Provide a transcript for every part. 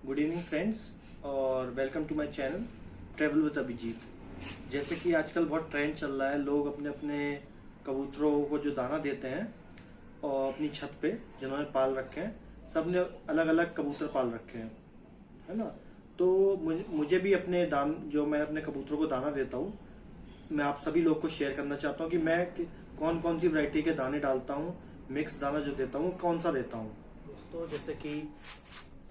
Good evening friends और welcome to my channel travel with Abhijit. जैसे कि आजकल बहुत ट्रेंड चल रहा है, लोग अपने अपने कबूतरों को जो दाना देते हैं और अपनी छत पे जिन्होंने पाल रखे हैं, सब ने अलग अलग कबूतर पाल रखे हैं, है ना। तो मुझे भी अपने जो मैं अपने कबूतरों को दाना देता हूँ, मैं आप सभी लोग को शेयर करना चाहता हूँ कि मैं कौन कौन सी वैरायटी के दाने डालता हूँ, मिक्स दाना जो देता हूँ कौन सा देता हूँ।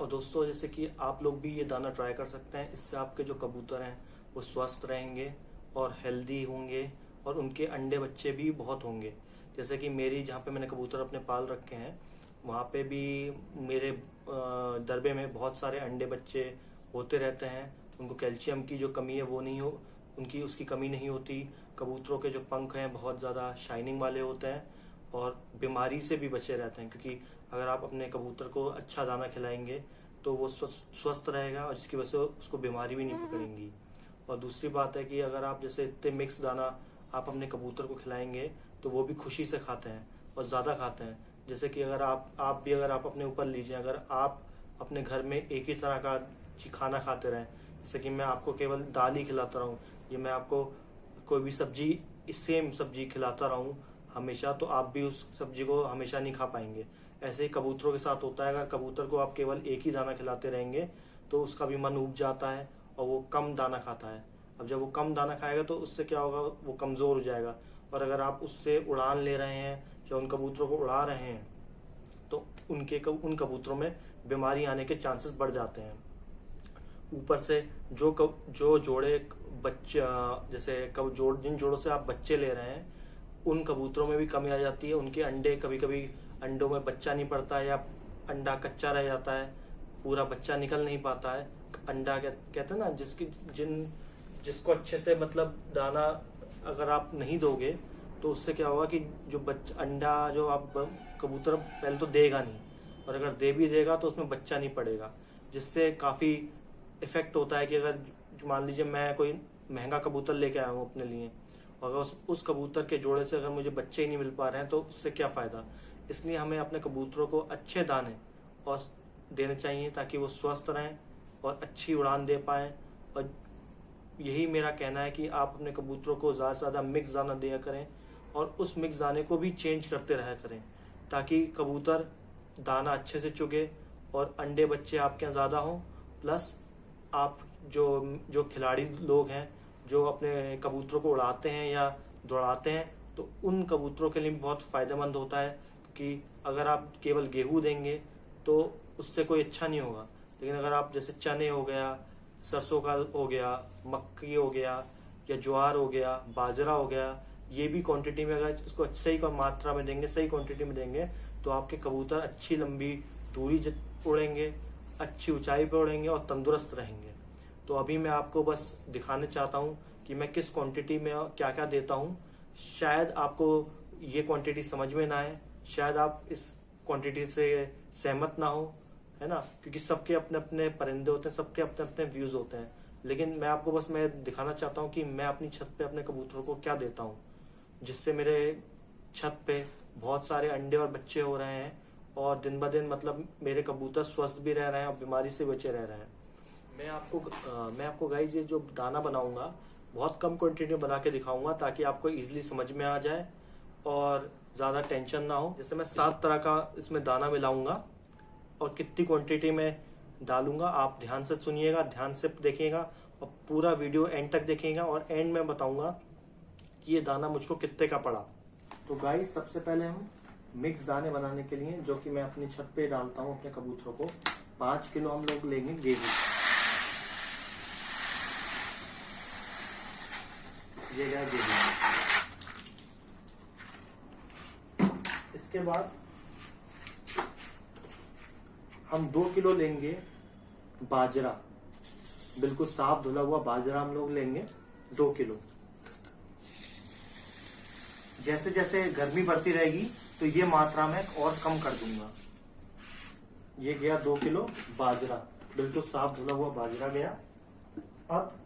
दोस्तों जैसे कि आप लोग भी ये दाना ट्राई कर सकते हैं। इससे आपके जो कबूतर हैं वो स्वस्थ रहेंगे और हेल्दी होंगे और उनके अंडे बच्चे भी बहुत होंगे। जैसे कि मेरी जहाँ पे मैंने कबूतर अपने पाल रखे हैं वहाँ पे भी मेरे दरबे में बहुत सारे अंडे बच्चे होते रहते हैं। उनको कैल्शियम की जो कमी है वो नहीं हो उसकी कमी नहीं होती। कबूतरों के जो पंख हैं बहुत ज़्यादा शाइनिंग वाले होते हैं और बीमारी से भी बचे रहते हैं, क्योंकि अगर आप अपने कबूतर को अच्छा दाना खिलाएंगे तो वो स्वस्थ रहेगा और जिसकी वजह से उसको बीमारी भी नहीं पकड़ेंगी। और दूसरी बात है कि अगर आप जैसे इतने मिक्स दाना आप अपने कबूतर को खिलाएंगे तो वो भी खुशी से खाते हैं और ज़्यादा खाते हैं। जैसे कि अगर आप अपने ऊपर लीजिए, अगर आप अपने घर में एक ही तरह का खाना खाते रहें, जैसे कि मैं आपको केवल दाल ही खिलाता रहूँ या मैं आपको कोई भी सब्जी सेम सब्जी खिलाता रहूँ हमेशा, तो आप भी उस सब्जी को हमेशा नहीं खा पाएंगे। ऐसे ही कबूतरों के साथ होता है। अगर कबूतर को आप केवल एक ही दाना खिलाते रहेंगे तो उसका भी मन उब जाता है और वो कम दाना खाता है। अब जब वो कम दाना खाएगा तो उससे क्या होगा, वो कमज़ोर हो जाएगा। और अगर आप उससे उड़ान ले रहे हैं या उन कबूतरों को उड़ा रहे हैं तो उन कबूतरों में बीमारी आने के चांसेस बढ़ जाते हैं। ऊपर से जो जोड़े बच्चे जैसे जिन जोड़ों से आप बच्चे ले रहे हैं उन कबूतरों में भी कमी आ जाती है। उनके अंडे कभी कभी अंडों में बच्चा नहीं पड़ता है या अंडा कच्चा रह जाता है, पूरा बच्चा निकल नहीं पाता है। अंडा कहते हैं ना, जिसको अच्छे से मतलब दाना अगर आप नहीं दोगे तो उससे क्या होगा कि जो अंडा जो आप कबूतर पहले तो देगा नहीं, और अगर दे भी देगा तो उसमें बच्चा नहीं पड़ेगा, जिससे काफ़ी इफेक्ट होता है कि अगर मान लीजिए मैं कोई महंगा कबूतर लेके आया हूँ अपने लिए और अगर उस कबूतर के जोड़े से अगर मुझे बच्चे ही नहीं मिल पा रहे हैं तो उससे क्या फ़ायदा। इसलिए हमें अपने कबूतरों को अच्छे दाने और देने चाहिए ताकि वो स्वस्थ रहें और अच्छी उड़ान दे पाएँ। और यही मेरा कहना है कि आप अपने कबूतरों को ज़्यादा से ज़्यादा मिक्स दाना दिया करें और उस मिक्स दाने को भी चेंज करते रहा करें ताकि कबूतर दाना अच्छे से चुगे और अंडे बच्चे आपके यहाँ ज़्यादा हों। प्लस आप जो खिलाड़ी लोग हैं जो अपने कबूतरों को उड़ाते हैं या दौड़ाते हैं तो उन कबूतरों के लिए भी बहुत फ़ायदेमंद होता है कि अगर आप केवल गेहूं देंगे तो उससे कोई अच्छा नहीं होगा। लेकिन अगर आप जैसे चने हो गया, सरसों का हो गया, मक्की हो गया या ज्वार हो गया, बाजरा हो गया, ये भी क्वांटिटी में अगर इसको सही मात्रा में देंगे, सही क्वांटिटी में देंगे तो आपके कबूतर अच्छी लंबी दूरी उड़ेंगे, अच्छी ऊंचाई पर उड़ेंगे और तंदुरुस्त रहेंगे। तो अभी मैं आपको बस दिखाना चाहता हूँ कि मैं किस क्वांटिटी में क्या क्या देता हूँ। शायद आपको ये क्वांटिटी समझ में ना आए, शायद आप इस क्वांटिटी से सहमत ना हो, है ना, क्योंकि सबके अपने अपने परिंदे होते हैं, सबके अपने अपने व्यूज होते हैं। लेकिन मैं दिखाना चाहता हूँ कि मैं अपनी छत पे अपने कबूतरों को क्या देता हूँ, जिससे मेरे छत पे बहुत सारे अंडे और बच्चे हो रहे हैं और दिन ब दिन मतलब मेरे कबूतर स्वस्थ भी रह रहे हैं और बीमारी से बचे रह रहे हैं। मैं आपको गाइस ये जो दाना बनाऊंगा बहुत कम क्वांटिटी में बना के दिखाऊंगा ताकि आपको इजीली समझ में आ जाए और ज़्यादा टेंशन ना हो। जैसे मैं 7 तरह का इसमें दाना मिलाऊंगा और कितनी क्वांटिटी में डालूंगा आप ध्यान से सुनिएगा, ध्यान से देखिएगा और पूरा वीडियो एंड तक देखिएगा और एंड में बताऊंगा कि ये दाना मुझको कितने का पड़ा। तो गाइस सबसे पहले हम मिक्स दाने बनाने के लिए जो कि मैं अपनी छत पे डालता हूँ अपने कबूतरों को, 5 किलो हम लोग लेंगे गेहूँ। ये गया गेहूँ। इसके बाद हम 2 किलो लेंगे बाजरा, बिल्कुल साफ धुला हुआ बाजरा हम लोग लेंगे 2 किलो। जैसे जैसे गर्मी बढ़ती रहेगी तो ये मात्रा में और कम कर दूंगा। ये गया 2 किलो बाजरा, बिल्कुल साफ धुला हुआ बाजरा गया। अब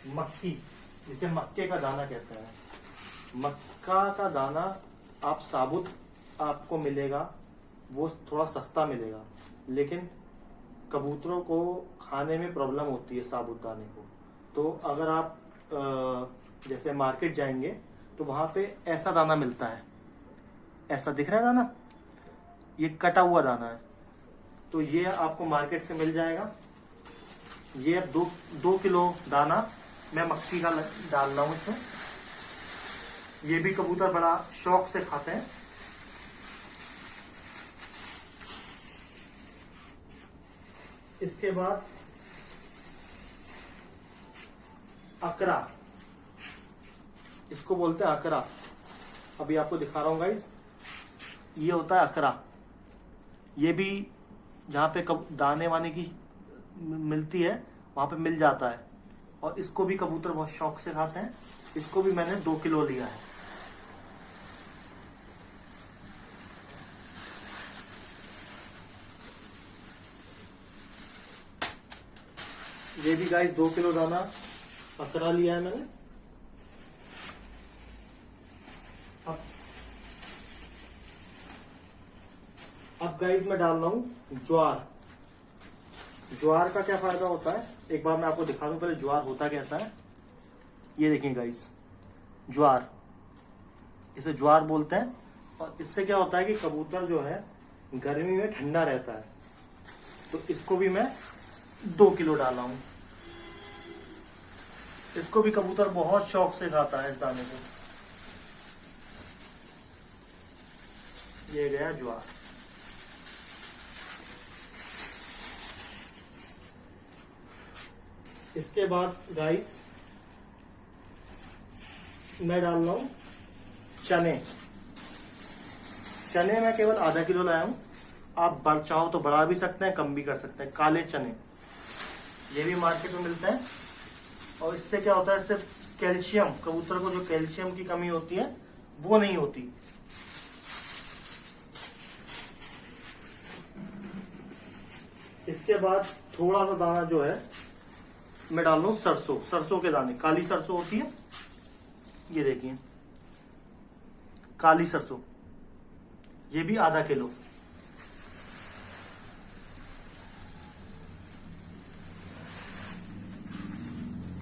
मक्की, जिसे मक्के का दाना कहते हैं, मक्का का दाना आप साबुत आपको मिलेगा वो थोड़ा सस्ता मिलेगा, लेकिन कबूतरों को खाने में प्रॉब्लम होती है साबुत दाने को। तो अगर आप जैसे मार्केट जाएंगे तो वहाँ पे ऐसा दाना मिलता है, ऐसा दिख रहा है दाना, ये कटा हुआ दाना है। तो ये आपको मार्केट से मिल जाएगा। ये 2 किलो दाना मैं मक्की का डाल रहा हूँ इसमें। ये भी कबूतर बड़ा शौक से खाते हैं। इसके बाद अकरा, इसको बोलते हैं अकरा। अभी आपको दिखा रहा हूं गाइस, ये होता है अकरा। ये भी जहाँ पे दाने वाने की मिलती है वहां पे मिल जाता है, और इसको भी कबूतर बहुत शौक से खाते हैं। इसको भी मैंने 2 किलो लिया है। ये भी गाइस 2 किलो दाना अकरा लिया है मैंने। अब गाइस मैं डाल रहा हूं ज्वार। ज्वार का क्या फायदा होता है, एक बार मैं आपको दिखा दूं पहले ज्वार होता कैसा है। ये देखिए गाइस, ज्वार, इसे ज्वार बोलते हैं। और इससे क्या होता है कि कबूतर जो है गर्मी में ठंडा रहता है। तो इसको भी मैं 2 किलो डाला हूं। इसको भी कबूतर बहुत शौक से खाता है इस दाने को। ये गया ज्वार। इसके बाद गाइस मैं डाल रहा हूं चने। चने मैं केवल आधा किलो लाया हूं। आप चाहो तो बढ़ा भी सकते हैं, कम भी कर सकते हैं। काले चने ये भी मार्केट में मिलते हैं। और इससे क्या होता है, इससे कैल्शियम, कबूतर को जो कैल्शियम की कमी होती है वो नहीं होती। इसके बाद थोड़ा सा दाना जो है मैं डाल रहा हूं सरसों। सरसों के दाने, काली सरसों होती है, ये देखिए काली सरसों, ये भी आधा किलो।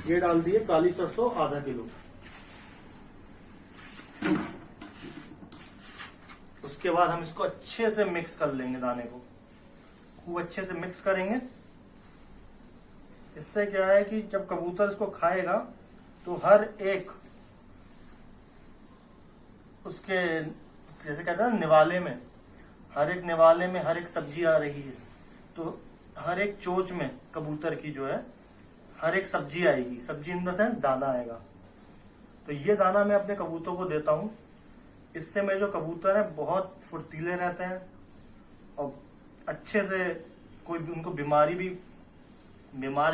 ये डाल दिए काली सरसों आधा किलो। उसके बाद हम इसको अच्छे से मिक्स कर लेंगे, दाने को खूब अच्छे से मिक्स करेंगे। इससे क्या है कि जब कबूतर इसको खाएगा तो हर एक उसके, जैसे कहते हैं ना, निवाले में, हर एक निवाले में हर एक सब्जी आ रही है, तो हर एक चोंच में कबूतर की जो है हर एक सब्जी आएगी। सब्जी इन द सेंस दाना आएगा। तो ये दाना मैं अपने कबूतरों को देता हूँ। इससे मेरे जो कबूतर है बहुत फुर्तीले रहते हैं और अच्छे से, कोई भी उनको बीमार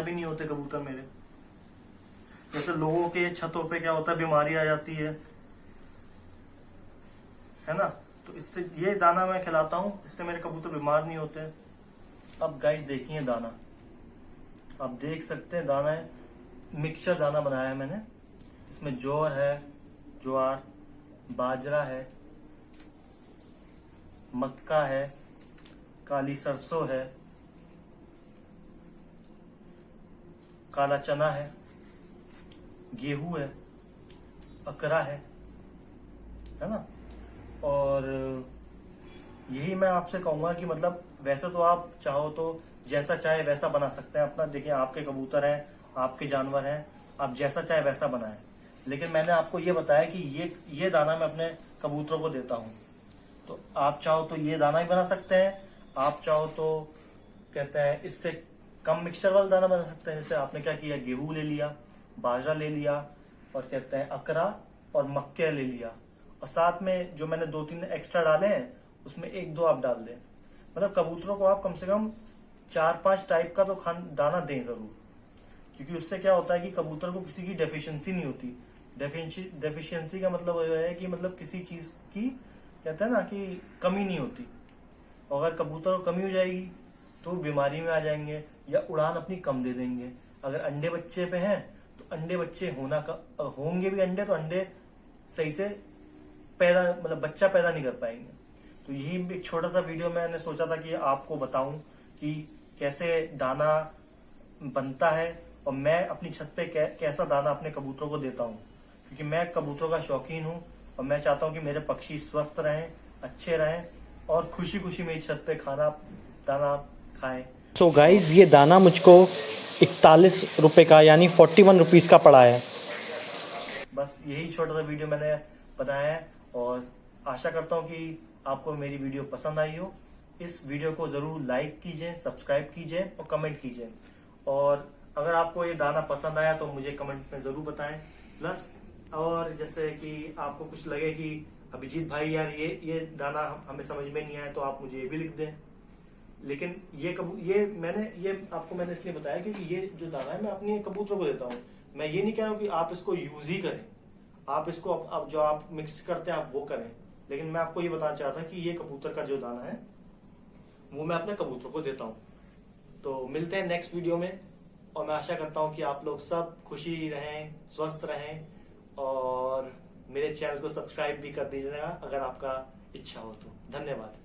भी नहीं होते कबूतर मेरे। जैसे लोगों के छतों पे क्या होता है, बीमारी आ जाती है ना। तो इससे ये दाना मैं खिलाता हूँ, इससे मेरे कबूतर बीमार नहीं होते। अब गाइस देखिए दाना, आप देख सकते हैं दाना है, मिक्सचर दाना बनाया है मैंने। इसमें जौर है, ज्वार, बाजरा है, मक्का है, काली सरसों है, काला चना है, गेहूं है, अकरा है ना। और यही मैं आपसे कहूंगा कि मतलब वैसे तो आप चाहो तो जैसा चाहे वैसा बना सकते हैं अपना। देखिए आपके कबूतर हैं, आपके जानवर हैं, आप जैसा चाहे वैसा बनाएं। लेकिन मैंने आपको ये बताया कि ये दाना मैं अपने कबूतरों को देता हूं। तो आप चाहो तो ये दाना ही बना सकते हैं, आप चाहो तो कहते हैं इससे कम मिक्सचर वाला दाना बना सकते हैं। जैसे आपने क्या किया, गेहूं ले लिया, बाजरा ले लिया, और कहते हैं अकरा और मक्के ले लिया, और साथ में जो मैंने 2-3 एक्स्ट्रा डाले हैं उसमें 1-2 आप डाल दें। मतलब कबूतरों को आप कम से कम 4-5 टाइप का तो दाना दें जरूर, क्योंकि उससे क्या होता है कि कबूतर को किसी की डेफिशिएंसी नहीं होती। डेफिशिएंसी का मतलब यह है कि मतलब किसी चीज की, कहते हैं ना, कि कमी नहीं होती। और अगर कबूतर को कमी हो जाएगी तो बीमारी में आ जाएंगे या उड़ान अपनी कम दे देंगे। अगर अंडे बच्चे पे हैं तो अंडे बच्चे होंगे भी अंडे, तो अंडे सही से पैदा, मतलब बच्चा पैदा नहीं कर पाएंगे। तो यही एक छोटा सा वीडियो मैंने सोचा था कि आपको बताऊं कि कैसे दाना बनता है और मैं अपनी छत पे कैसा दाना अपने कबूतरों को देता हूं, क्योंकि मैं कबूतरों का शौकीन हूं और मैं चाहता हूं कि मेरे पक्षी स्वस्थ रहें, अच्छे रहें और खुशी खुशी मेरी छत पे खाना दाना खाएं। सो गाइज ये दाना मुझको 41 रुपये का यानी 41 रुपीज़ का पड़ा है। बस यही छोटा सा वीडियो मैंने बनाया है और आशा करता हूं कि आपको मेरी वीडियो पसंद आई हो। इस वीडियो को जरूर लाइक कीजिए, सब्सक्राइब कीजिए और कमेंट कीजिए। और अगर आपको ये दाना पसंद आया तो मुझे कमेंट में जरूर बताएं। प्लस और जैसे कि आपको कुछ लगे कि अभिजीत भाई यार ये दाना हमें समझ में नहीं आया, तो आप मुझे ये भी लिख दें। लेकिन ये आपको मैंने इसलिए बताया क्योंकि ये जो दाना है मैं अपने कबूतरों को देता हूँ। मैं ये नहीं कह रहा हूँ कि आप इसको यूज ही करें, आप इसको अब जो आप मिक्स करते हैं आप वो करें, लेकिन मैं आपको ये बताना चाहता था कि ये कबूतर का जो दाना है वो मैं अपने कबूतरों को देता हूँ। तो मिलते हैं नेक्स्ट वीडियो में और मैं आशा करता हूँ कि आप लोग सब खुशी रहें, स्वस्थ रहें और मेरे चैनल को सब्सक्राइब भी कर दीजिएगा अगर आपका इच्छा हो तो। धन्यवाद।